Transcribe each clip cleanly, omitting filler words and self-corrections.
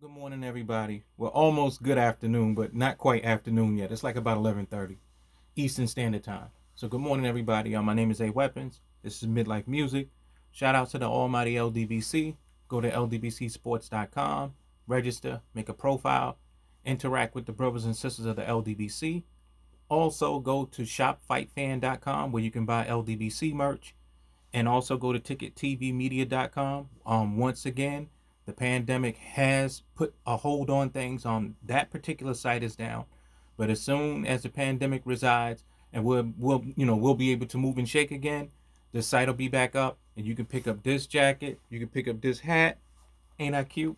Good morning, everybody. Well, almost good afternoon, but not quite afternoon yet. It's like about 11:30 Eastern Standard Time. So, good morning, everybody. My name is A Weapons. This is Mid-Lyfe Music. Shout out to the Almighty LDBC. Go to ldbcsports.com, register, make a profile, interact with the brothers and sisters of the LDBC. Also, go to shopfightfan.com where you can buy LDBC merch, and also go to pt.3 Once again, the pandemic has put a hold on things. On that particular site is down, but as soon as the pandemic resides and we'll be able to move and shake again, the site will be back up, and you can pick up this jacket, you can pick up this hat. Ain't I cute?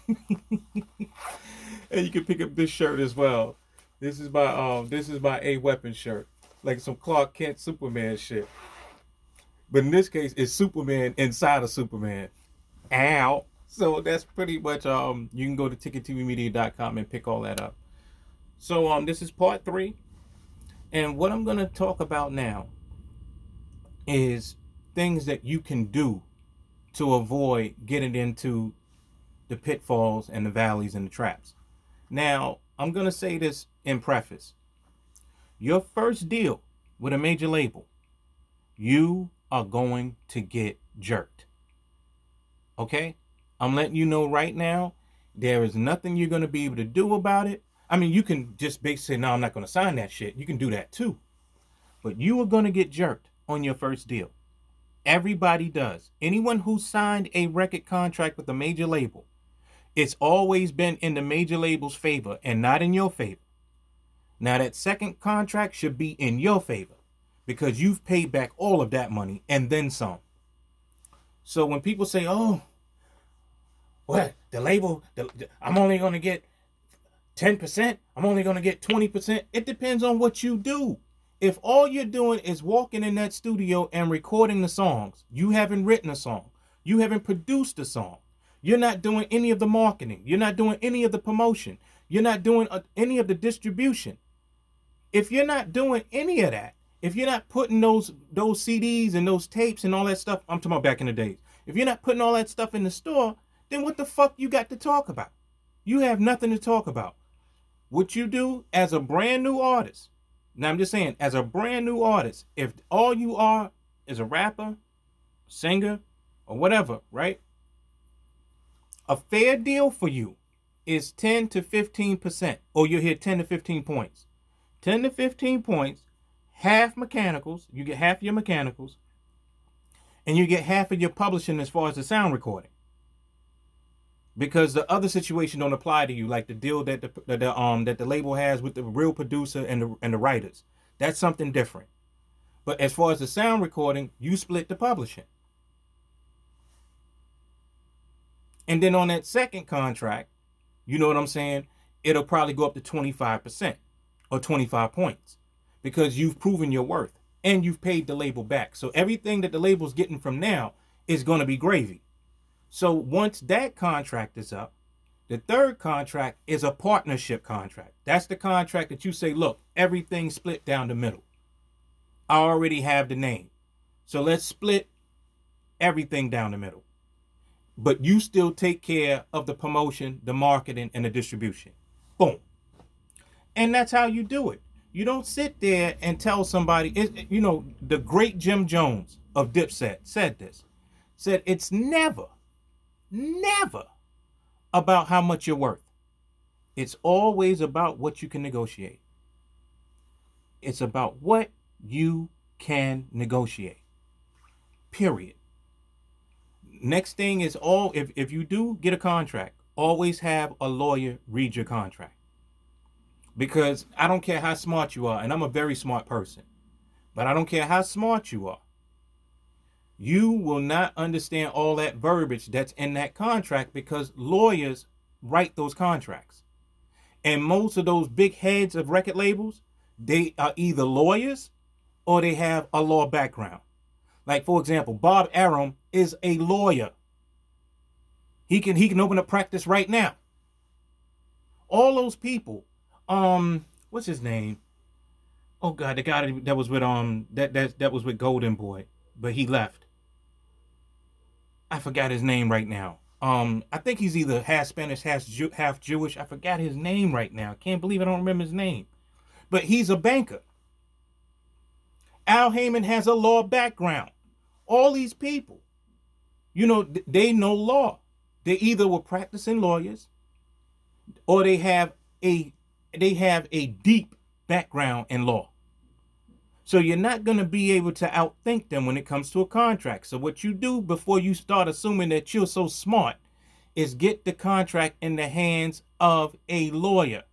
And you can pick up this shirt as well. This is my A Weapon shirt, like some Clark Kent Superman shit. But in this case, it's Superman inside of Superman. Ow. So that's pretty much you can go to tickettmedia.com and pick all that up. So this is part 3, and what I'm going to talk about now is things that you can do to avoid getting into the pitfalls and the valleys and the traps. Now, I'm going to say this in preface. Your first deal with a major label, you are going to get jerked. Okay? I'm letting you know right now, there is nothing you're going to be able to do about it. I mean, you can just basically say, no, I'm not going to sign that shit. You can do that too. But you are going to get jerked on your first deal. Everybody does. Anyone who signed a record contract with a major label, it's always been in the major label's favor and not in your favor. Now, that second contract should be in your favor because you've paid back all of that money and then some. So when people say, oh, what, the label, I'm only going to get 10%, I'm only going to get 20%, it depends on what you do. If all you're doing is walking in that studio and recording the songs, you haven't written a song, you haven't produced a song, you're not doing any of the marketing, you're not doing any of the promotion, you're not doing any of the distribution. If you're not doing any of that, if you're not putting those CDs and those tapes and all that stuff, I'm talking about back in the days, if you're not putting all that stuff in the store, then what the fuck you got to talk about? You have nothing to talk about. What you do as a brand new artist, now I'm just saying, as a brand new artist, if all you are is a rapper, singer, or whatever, right? A fair deal for you is 10 to 15%, or you'll hit 10 to 15 points. 10 to 15 points, half mechanicals, you get half your mechanicals, and you get half of your publishing as far as the sound recording. Because the other situation don't apply to you, like the deal that the label has with the real producer and the writers. That's something different. But as far as the sound recording, you split the publishing. And then on that second contract, you know what I'm saying? It'll probably go up to 25% or 25 points because you've proven your worth and you've paid the label back. So everything that the label's getting from now is going to be gravy. So once that contract is up, the third contract is a partnership contract. That's the contract that you say, look, everything's split down the middle. I already have the name. So let's split everything down the middle. But you still take care of the promotion, the marketing, and the distribution. Boom. And that's how you do it. You don't sit there and tell somebody, the great Jim Jones of Dipset said this. Said it's never about how much you're worth. It's always about what you can negotiate. It's about what you can negotiate. Period. Next thing is if you do get a contract, always have a lawyer read your contract. Because I don't care how smart you are, and I'm a very smart person, but I don't care how smart you are. You will not understand all that verbiage that's in that contract because lawyers write those contracts. And most of those big heads of record labels, they are either lawyers or they have a law background. Like, for example, Bob Arum is a lawyer. He can open a practice right now. All those people, what's his name? Oh God, the guy that was with that was with Golden Boy, but he left. I forgot his name right now. I think he's either half Spanish, half Jewish. I forgot his name right now. Can't believe I don't remember his name. But he's a banker. Al Heyman has a law background. All these people, they know law. They either were practicing lawyers or they have a deep background in law. So you're not going to be able to outthink them when it comes to a contract. So what you do before you start assuming that you're so smart is get the contract in the hands of a lawyer.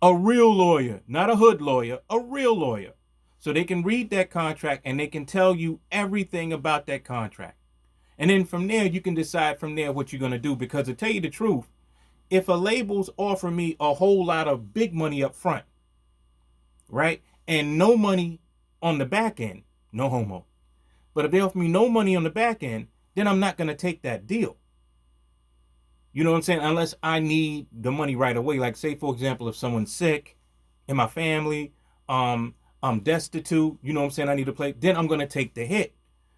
A real lawyer, not a hood lawyer, a real lawyer. So they can read that contract and they can tell you everything about that contract. And then from there, you can decide from there what you're going to do. Because to tell you the truth, if a label's offer me a whole lot of big money up front, right, and no money on the back end, no homo. But if they offer me no money on the back end, then I'm not going to take that deal. You know what I'm saying? Unless I need the money right away. Like, say, for example, if someone's sick in my family, I'm destitute, you know what I'm saying, I need to play, then I'm going to take the hit.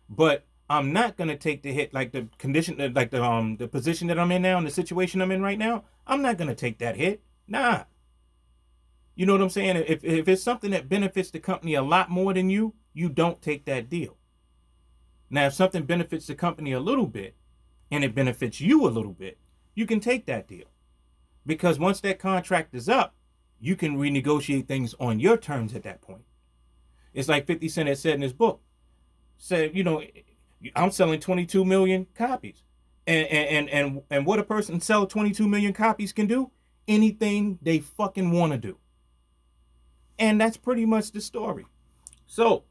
But I'm not going to take the hit like the condition, like the position that I'm in now and the situation I'm in right now. I'm not going to take that hit. Nah. You know what I'm saying? If it's something that benefits the company a lot more than you don't take that deal. Now, if something benefits the company a little bit and it benefits you a little bit, you can take that deal. Because once that contract is up, you can renegotiate things on your terms at that point. It's like 50 Cent had said in his book. Said, I'm selling 22 million copies. And what a person sell 22 million copies can do? Anything they fucking want to do. And that's pretty much the story. So,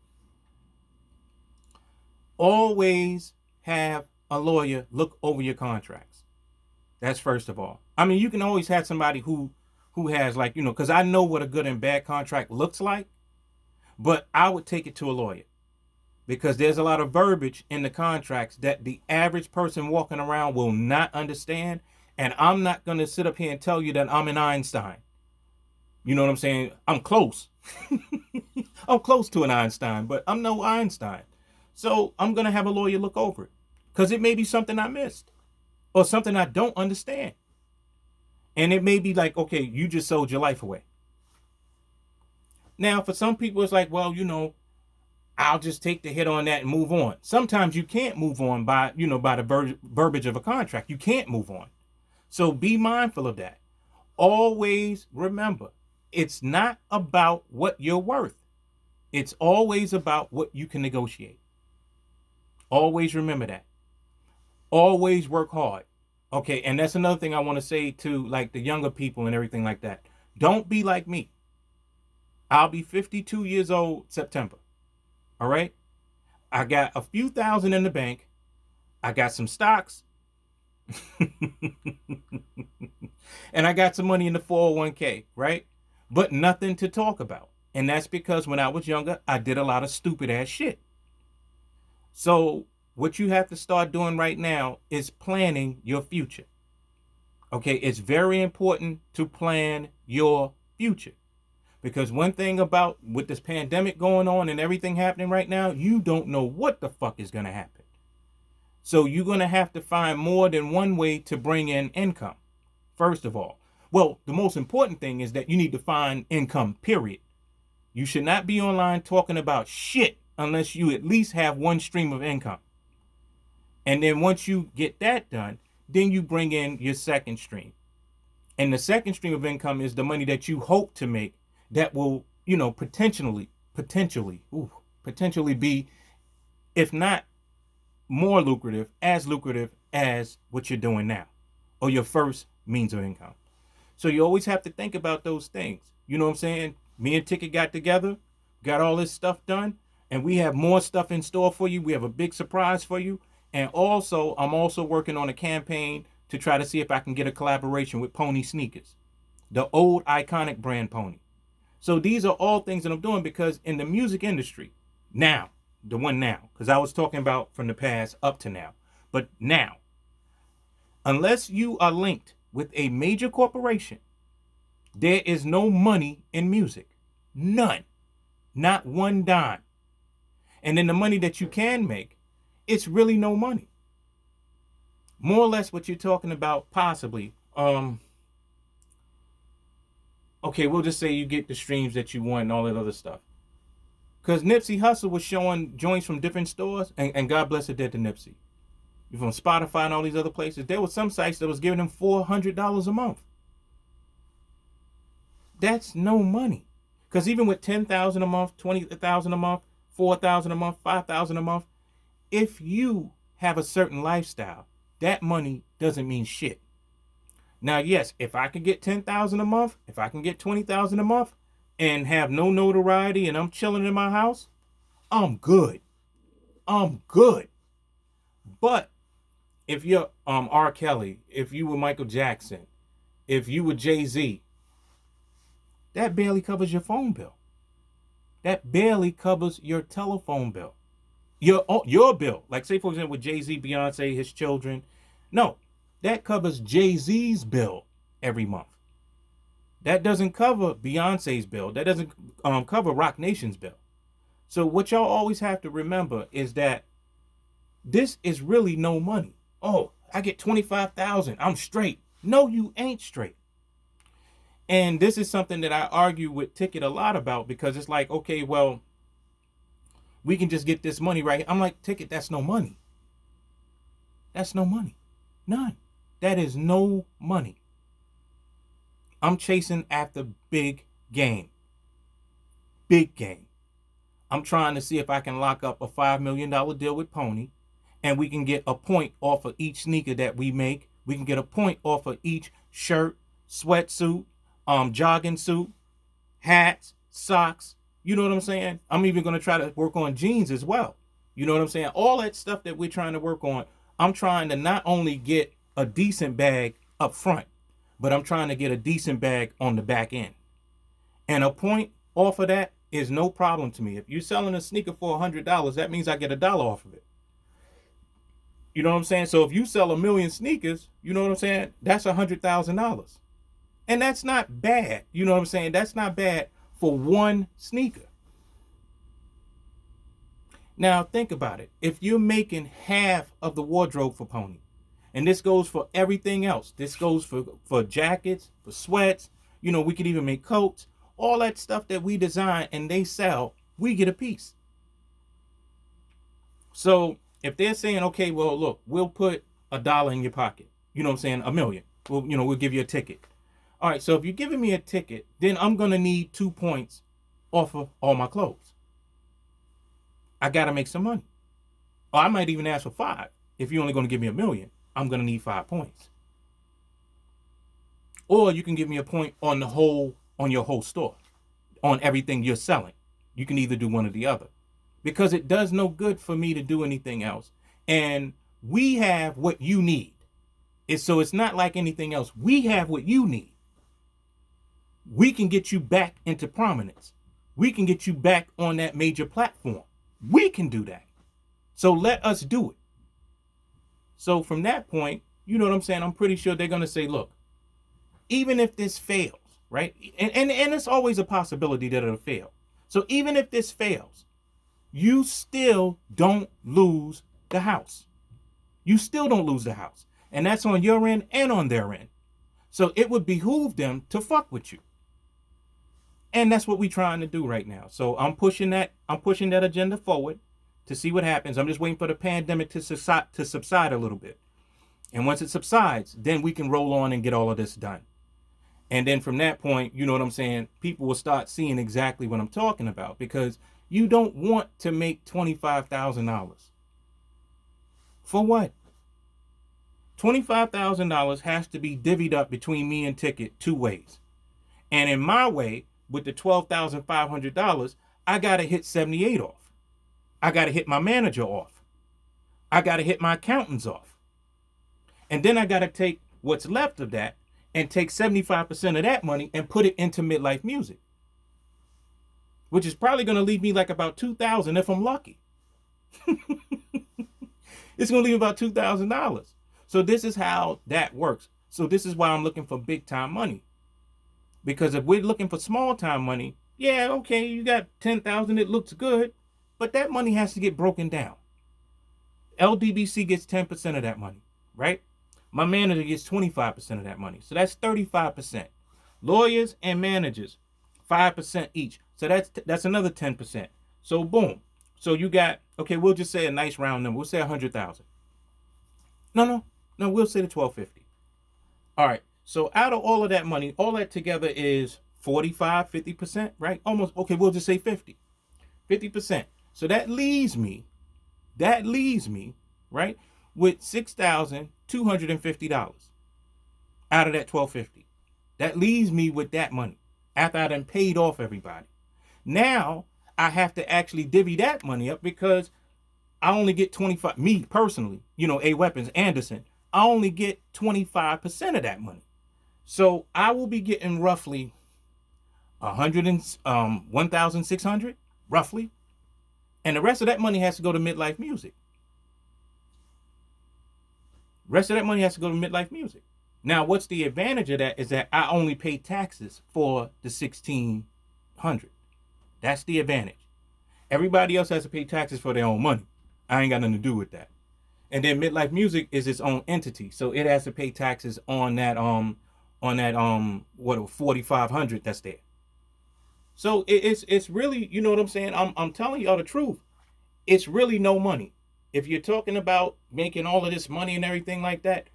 always have a lawyer look over your contracts. That's first of all. I mean, you can always have somebody who has, like, because I know what a good and bad contract looks like, but I would take it to a lawyer. Because there's a lot of verbiage in the contracts that the average person walking around will not understand. And I'm not going to sit up here and tell you that I'm an Einstein. You know what I'm saying? I'm close. I'm close to an Einstein, but I'm no Einstein. So I'm going to have a lawyer look over it. Because it may be something I missed. Or something I don't understand. And it may be like, okay, you just sold your life away. Now, for some people, it's like, well, I'll just take the hit on that and move on. Sometimes you can't move on by the verbiage of a contract. You can't move on. So be mindful of that. Always remember, it's not about what you're worth. It's always about what you can negotiate. Always remember that. Always work hard. Okay, and that's another thing I want to say to, like, the younger people and everything like that. Don't be like me. I'll be 52 years old September. All right? I got a few thousand in the bank. I got some stocks. And I got some money in the 401k, right? But nothing to talk about. And that's because when I was younger, I did a lot of stupid ass shit. So what you have to start doing right now is planning your future. Okay, it's very important to plan your future. Because one thing about with this pandemic going on and everything happening right now, you don't know what the fuck is going to happen. So you're going to have to find more than one way to bring in income, first of all. Well, the most important thing is that you need to find income, period. You should not be online talking about shit unless you at least have one stream of income. And then once you get that done, then you bring in your second stream. And the second stream of income is the money that you hope to make that will, potentially be, if not more lucrative as what you're doing now, or your first means of income. So you always have to think about those things. You know what I'm saying? Me and Ticket got together, got all this stuff done, and we have more stuff in store for you. We have a big surprise for you. And also, I'm also working on a campaign to try to see if I can get a collaboration with Pony Sneakers, the old iconic brand Pony. So these are all things that I'm doing because in the music industry, now, because I was talking about from the past up to now, but now, unless you are linked with a major corporation, there is no money in music. None. Not one dime. And then the money that you can make, it's really no money. more or less what you're talking about, possibly. Okay, we'll just say you get the streams that you want and all that other stuff. Because Nipsey Hussle was showing joints from different stores, and God bless it, dead to Nipsey. From Spotify and all these other places, there were some sites that was giving him $400 a month. That's no money. Because even with $10,000 a month, $20,000 a month, $4,000 a month, $5,000 a month, if you have a certain lifestyle, that money doesn't mean shit. Now, yes, if I can get $10,000 a month, if I can get $20,000 a month, and have no notoriety, and I'm chilling in my house, I'm good. I'm good. But if you're R. Kelly, if you were Michael Jackson, if you were Jay-Z, that barely covers your phone bill. That barely covers your telephone bill. Your bill. Like, say, for example, with Jay-Z, Beyonce, his children. No, that covers Jay-Z's bill every month. That doesn't cover Beyonce's bill. That doesn't cover Rock Nation's bill. So what y'all always have to remember is that this is really no money. Oh, I get $25,000. I'm straight. No, you ain't straight. And this is something that I argue with Ticket a lot about, because it's like, okay, well, we can just get this money right here. I'm like, Ticket, that's no money. That's no money. None. That is no money. I'm chasing after big game. Big game. I'm trying to see if I can lock up a $5 million deal with Pony, and we can get a point off of each sneaker that we make. We can get a point off of each shirt, sweatsuit, jogging suit, hats, socks. You know what I'm saying? I'm even going to try to work on jeans as well. You know what I'm saying? All that stuff that we're trying to work on, I'm trying to not only get a decent bag up front, but I'm trying to get a decent bag on the back end. And a point off of that is no problem to me. If you're selling a sneaker for $100, that means I get $1 off of it. You know what I'm saying? So if you sell 1 million sneakers, you know what I'm saying? That's $100,000. And that's not bad. You know what I'm saying? That's not bad for one sneaker. Now think about it. If you're making half of the wardrobe for Pony, and this goes for everything else. This goes for jackets, for sweats. You know, we could even make coats. All that stuff that we design and they sell, we get a piece. So if they're saying, okay, well, look, we'll put $1 in your pocket. You know what I'm saying? 1 million. We'll give you a ticket. All right, so if you're giving me a ticket, then I'm going to need 2 points off of all my clothes. I got to make some money. Or I might even ask for 5. If you're only going to give me 1 million, I'm going to need 5 points. Or you can give me a point on your whole store, on everything you're selling. You can either do one or the other, because it does no good for me to do anything else. And we have what you need. So it's not like anything else. We have what you need. We can get you back into prominence. We can get you back on that major platform. We can do that. So let us do it. So from that point, you know what I'm saying? I'm pretty sure they're going to say, look, even if this fails, right? And it's always a possibility that it'll fail. So even if this fails, you still don't lose the house. You still don't lose the house. And that's on your end and on their end. So it would behoove them to fuck with you. And that's what we're trying to do right now. So I'm pushing that agenda forward to see what happens. I'm just waiting for the pandemic to subside a little bit. And once it subsides, then we can roll on and get all of this done. And then from that point, you know what I'm saying, people will start seeing exactly what I'm talking about, because you don't want to make $25,000. For what? $25,000 has to be divvied up between me and Ticket 2 ways. And in my way, with the $12,500, I got to hit 78 off. I got to hit my manager off. I got to hit my accountants off. And then I got to take what's left of that and take 75% of that money and put it into Mid-Lyfe Music, which is probably going to leave me like about $2,000 if I'm lucky. It's going to leave about $2,000. So this is how that works. So this is why I'm looking for big time money. Because if we're looking for small time money, yeah, okay, you got 10,000, it looks good, but that money has to get broken down. LDBC gets 10% of that money, right? My manager gets 25% of that money. So that's 35%. Lawyers and managers, 5% each. So that's another 10%. So boom. So you got, okay, we'll just say a nice round number. We'll say 100,000. No, we'll say the 1250. All right. So out of all of that money, all that together is 45, 50%, right? Almost, okay, we'll just say 50%. So that leaves me, right, with $6,250 out of that 1250. That leaves me with that money after I done paid off everybody. Now I have to actually divvy that money up because I only get 25, me personally, A Weapons, Anderson, I only get 25% of that money. So I will be getting roughly 1,600, roughly. And the rest of that money has to go to Mid-Lyfe Music. Now, what's the advantage of that is that I only pay taxes for the 1,600. That's the advantage. Everybody else has to pay taxes for their own money. I ain't got nothing to do with that. And then Mid-Lyfe Music is its own entity, so it has to pay taxes on that 4,500 that's there. So it's really, you know what I'm saying? I'm telling y'all the truth. It's really no money. If you're talking about making all of this money and everything like that,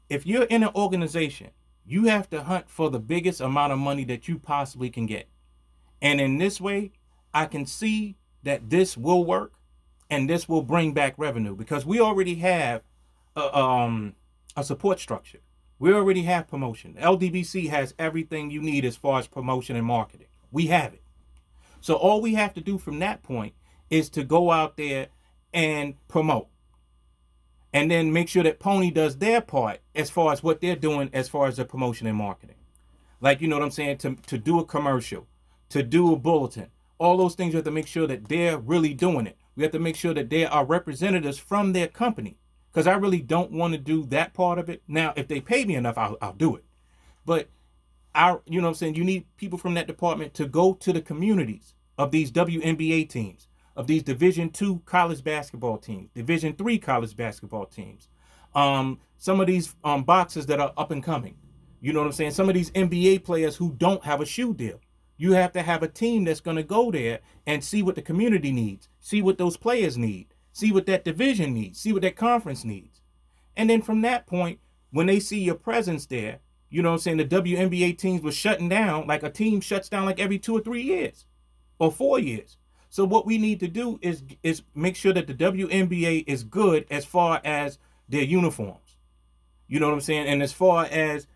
if you're in an organization, you have to hunt for the biggest amount of money that you possibly can get. And in this way, I can see that this will work and this will bring back revenue because we already have a support structure. We already have promotion. LDBC has everything you need as far as promotion and marketing. We have it. So all we have to do from that point is to go out there and promote. And then make sure that Pony does their part as far as what they're doing as far as the promotion and marketing. Like, you know what I'm saying? To do a commercial, to do a bulletin, all those things, you have to make sure that they're really doing it. We have to make sure that there are representatives from their company. Because I really don't want to do that part of it. Now, if they pay me enough, I'll do it. But you know what I'm saying? You need people from that department to go to the communities of these WNBA teams, of these Division II college basketball teams, Division III college basketball teams. Some of these boxers that are up and coming. You know what I'm saying? Some of these NBA players who don't have a shoe deal. You have to have a team that's going to go there and see what the community needs, see what those players need, see what that division needs, see what that conference needs. And then from that point, when they see your presence there, you know what I'm saying, the WNBA teams were shutting down, like a team shuts down like every 2 or 3 years or 4 years. So what we need to do is make sure that the WNBA is good as far as their uniforms. You know what I'm saying? And as far as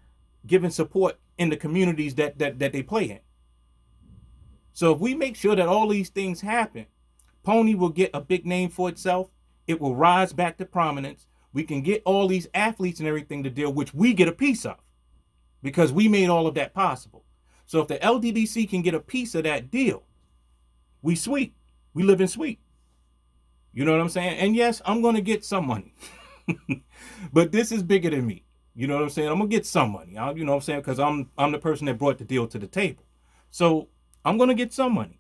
giving support in the communities that they play in. So if we make sure that all these things happen, Pony will get a big name for itself. It will rise back to prominence. We can get all these athletes and everything to deal, which we get a piece of because we made all of that possible. So if the LDBC can get a piece of that deal, we sweet. We live in sweet. You know what I'm saying? And yes, I'm going to get some money. But this is bigger than me. You know what I'm saying? I'm going to get some money. You know what I'm saying? Because I'm the person that brought the deal to the table. So I'm going to get some money.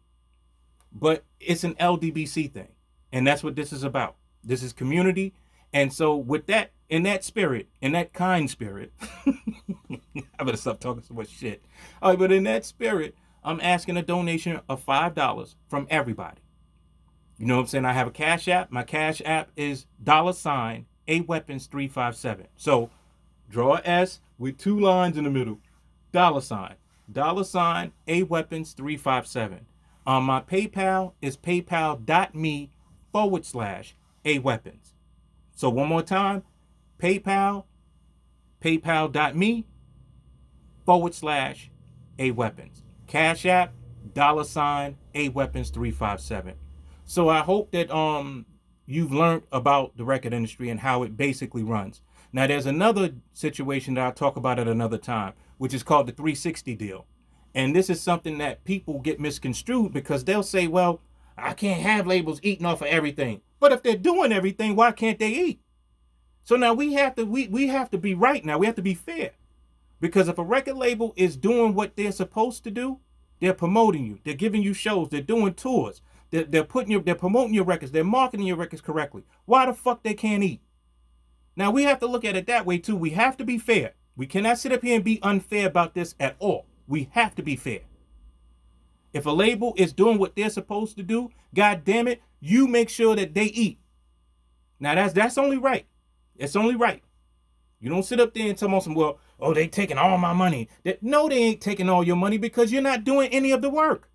But it's an LDBC thing. And that's what this is about. This is community. And so with that, in that spirit, in that kind spirit, I better stop talking so much shit. All right, but in that spirit, I'm asking a donation of $5 from everybody. You know what I'm saying? I have a Cash App. My Cash App is $AWeapons357. So draw a S with 2 lines in the middle. $AWeapons357. My PayPal is paypal.me/AWeapons. So one more time, paypal.me/AWeapons. Cash App, $AWeapons357. So I hope that you've learned about the record industry and how it basically runs. Now there's another situation that I'll talk about at another time, which is called the 360 deal. And this is something that people get misconstrued because they'll say, well, I can't have labels eating off of everything. But if they're doing everything, why can't they eat? So now we have to be right now. We have to be fair. Because if a record label is doing what they're supposed to do, they're promoting you. They're giving you shows. They're doing tours. They're promoting your records. They're marketing your records correctly. Why the fuck they can't eat? Now we have to look at it that way too. We have to be fair. We cannot sit up here and be unfair about this at all. We have to be fair. If a label is doing what they're supposed to do, God damn it, you make sure that they eat. Now that's only right. It's only right. You don't sit up there and tell them, well, oh, they taking all my money. No, they ain't taking all your money because you're not doing any of the work.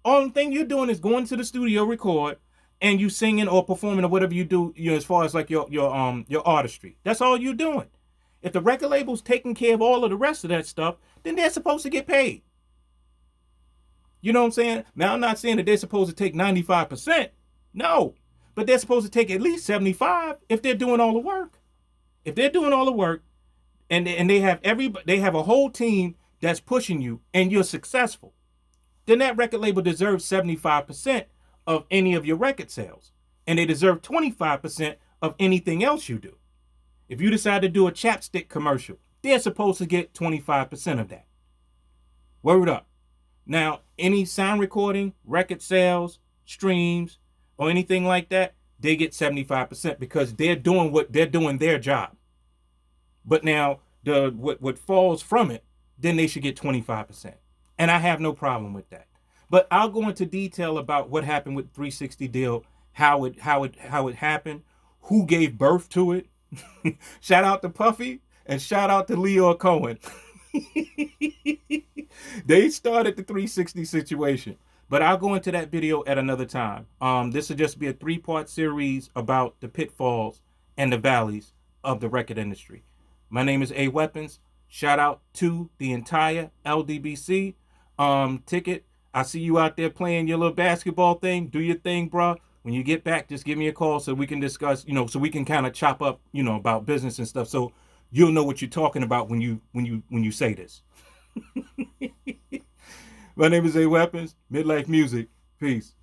Only thing you're doing is going to the studio, record, and you singing or performing or whatever you do, as far as like your artistry. That's all you're doing. If the record label's taking care of all of the rest of that stuff, then they're supposed to get paid. You know what I'm saying? Now, I'm not saying that they're supposed to take 95%. No. But they're supposed to take at least 75 if they're doing all the work. If they're doing all the work and they have a whole team that's pushing you and you're successful, then that record label deserves 75% of any of your record sales. And they deserve 25% of anything else you do. If you decide to do a chapstick commercial, they're supposed to get 25% of that. Word up. Now, any sound recording, record sales, streams, or anything like that, they get 75% because they're doing their job. But now, what falls from it, then they should get 25%. And I have no problem with that. But I'll go into detail about what happened with 360 deal, how it happened, who gave birth to it. Shout out to Puffy and shout out to Leo Cohen. They started the 360 situation. But I'll go into that video at another time. This will just be a 3-part series about the pitfalls and the valleys of the record industry. My name is A Weapons. Shout out to the entire LDBC ticket. I see you out there playing your little basketball thing. Do your thing, bro. When you get back, just give me a call so we can discuss, so we can kind of chop up, about business and stuff. So you'll know what you're talking about when you say this. My name is A Weapons. Mid-Lyfe Music. Peace.